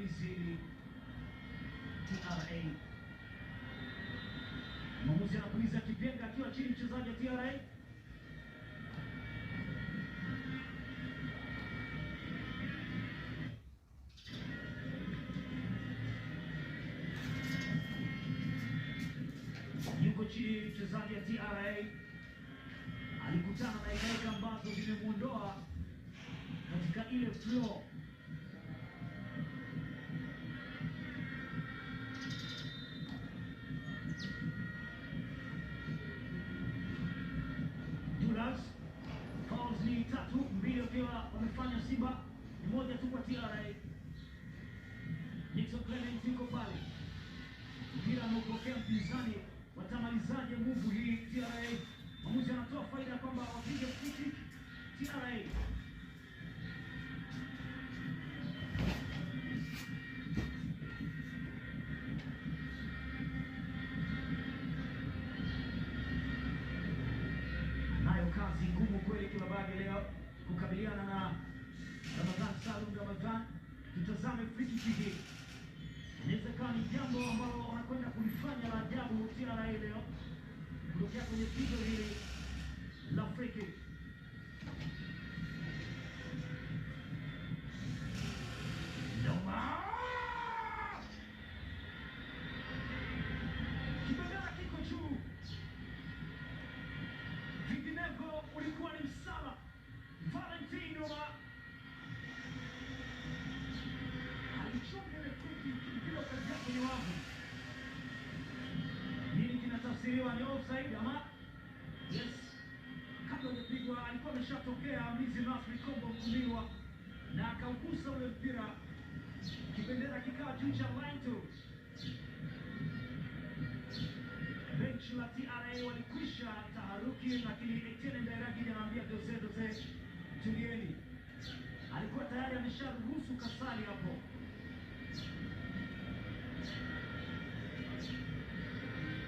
shambulizi TRA. Mwamuzi anapuliza kipenga akiwa chini mchezaji wa TRA. Yuko chini mchezaji wa TRA. Alikutana na ikaika ambazo zimemuondoa katika ile flow. Dulas, fouls ni 3-2 wakiwa wamefanya Simba, ni moja tu kwa TRA. Nixon Clement yuko pale. Mpira anaupokea mpinzani, watamalizaje nguvu hii TRA? Mwamuzi anatoa faida kwamba wapige free kick TRA. Nayo kazi ngumu kweli Kibabaga leo kukabiliana na Ramadhan Salum Ramadhan. Tutazame free kick hii. Inawezekana ni jambo ambalo wanakwenda kulifanya la ajabu TRA leo kutokea kwenye pigo hili la free kick. Noma! Kibendera kiko juu. Vinginevyo ulikuwa ni msala. Valentin Noma alichonga ile free kick bila kazi yake ni wavu. Nini kinatafsiriwa, ni offside ama? Yes. Kabla hajapigwa alikuwa ameshatokea mlinzi Nasri Kombo Mkuliwa na akaugusa ule mpira. Kibendera kikawa juu cha line to. Benchi la TRA walikwisha taharuki, lakini Etienne Ndairagi anaambia doze tulieni. Alikuwa tayari amesharuhusu Kasali hapo.